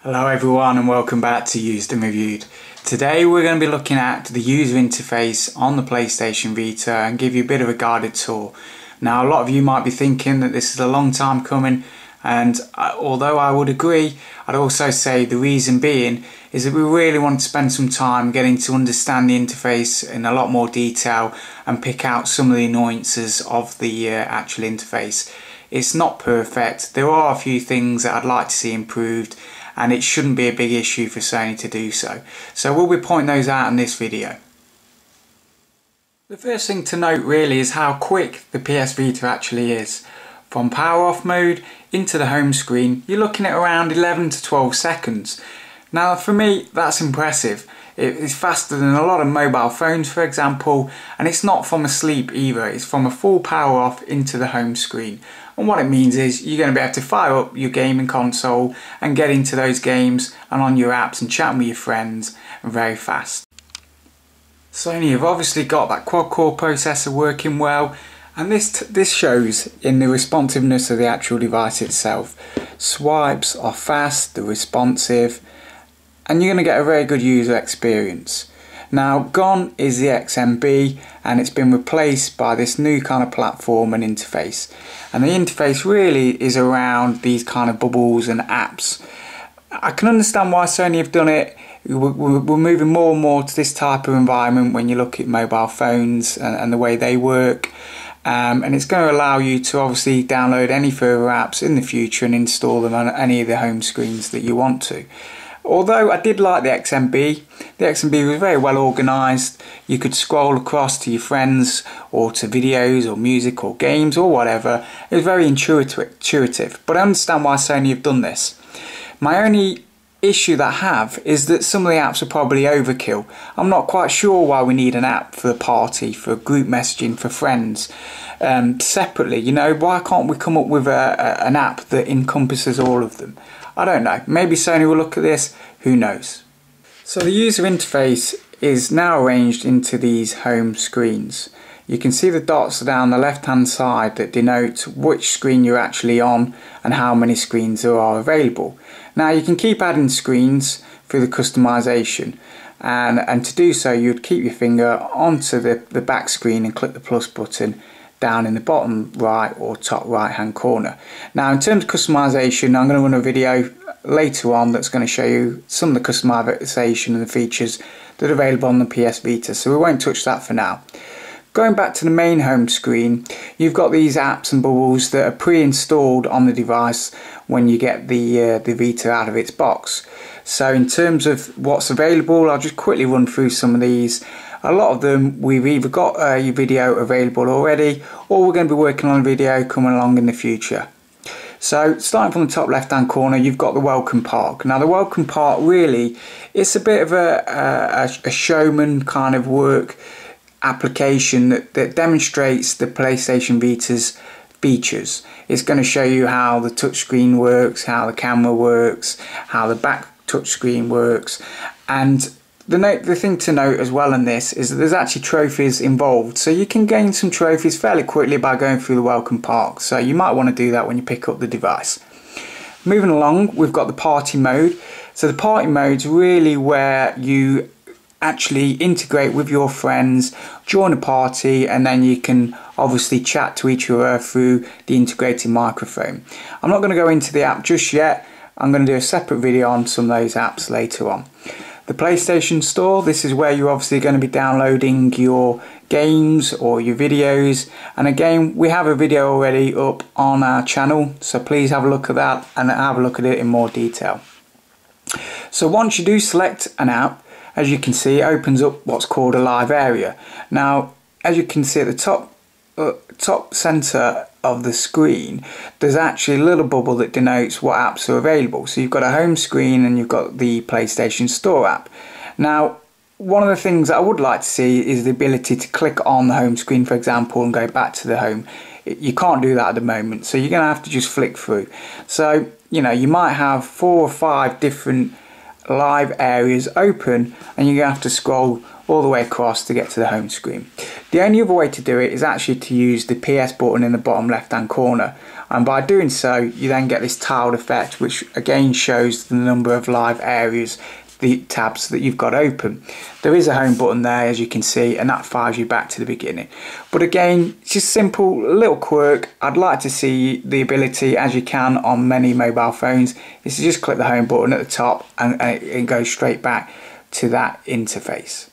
Hello everyone and welcome back to Used and Reviewed. Today we're going to be looking at the user interface on the PlayStation Vita and give you a bit of a guided tour. Now a lot of you might be thinking that this is a long time coming, and although I would agree, I'd also say the reason being is that we really want to spend some time getting to understand the interface in a lot more detail and pick out some of the annoyances of the actual interface. It's not perfect, there are a few things that I'd like to see improved, and it shouldn't be a big issue for Sony to do so. So we'll be pointing those out in this video. The first thing to note really is how quick the PS Vita actually is. From power off mode into the home screen, you're looking at around 11 to 12 seconds. Now for me that's impressive. It's faster than a lot of mobile phones for example, and it's not from asleep either, it's from a full power off into the home screen. And what it means is you're going to be able to fire up your gaming console and get into those games and on your apps and chat with your friends very fast. Sony have obviously got that quad-core processor working well, and this shows in the responsiveness of the actual device itself. Swipes are fast, they're responsive, and you're going to get a very good user experience. Now gone is the XMB, and it's been replaced by this new kind of platform and interface. And the interface really is around these kind of bubbles and apps. I can understand why Sony have done it. We're moving more and more to this type of environment when you look at mobile phones and the way they work. And it's going to allow you to obviously download any further apps in the future and install them on any of the home screens that you want to. Although I did like the XMB was very well organised. You could scroll across to your friends or to videos or music or games or whatever. It was very intuitive, but I understand why Sony have done this. My only issue that I have is that some of the apps are probably overkill. I'm not quite sure why we need an app for the party, for group messaging, for friends separately. You know, why can't we come up with an app that encompasses all of them? I don't know, maybe Sony will look at this, who knows. So the user interface is now arranged into these home screens. You can see the dots down the left hand side that denote which screen you're actually on and how many screens there are available. Now you can keep adding screens through the customization, and to do so you'd keep your finger onto the back screen and click the plus button down in the bottom right or top right hand corner. Now in terms of customization, I'm going to run a video later on that's going to show you some of the customization and the features that are available on the PS Vita, so we won't touch that for now. Going back to the main home screen, you've got these apps and bubbles that are pre-installed on the device when you get the Vita out of its box. So in terms of what's available, I'll just quickly run through some of these. A lot of them we've either got a video available already, or we're going to be working on a video coming along in the future. So starting from the top left hand corner, you've got the welcome park. Now the welcome park really, it's a bit of a showman kind of work application that demonstrates the PlayStation Vita's features. It's going to show you how the touchscreen works, how the camera works, how the back touchscreen works, and the thing to note as well in this is that there's actually trophies involved, so you can gain some trophies fairly quickly by going through the welcome park, so you might want to do that when you pick up the device. Moving along, we've got the party mode. So the party mode's really where you actually integrate with your friends, join a party, and then you can obviously chat to each other through the integrated microphone. I'm not going to go into the app just yet. I'm going to do a separate video on some of those apps later on. The PlayStation Store, this is where you're obviously going to be downloading your games or your videos, and again we have a video already up on our channel, so please have a look at that and have a look at it in more detail. So once you do select an app, as you can see, it opens up what's called a live area. Now as you can see at the top center of the screen, there's actually a little bubble that denotes what apps are available. So you've got a home screen and you've got the PlayStation Store app. Now one of the things that I would like to see is the ability to click on the home screen, for example, and go back to the home. You can't do that at the moment, so you're going to have to just flick through. So you know, you might have 4 or 5 different live areas open, and you're going to have to scroll all the way across to get to the home screen. The only other way to do it is actually to use the PS button in the bottom left hand corner. and by doing so you then get this tiled effect, which again shows the number of live areas, the tabs that you've got open. There is a home button there, as you can see, and that fires you back to the beginning. But again, it's just simple little quirk. I'd like to see the ability, as you can on many mobile phones, is to just click the home button at the top and it goes straight back to that interface.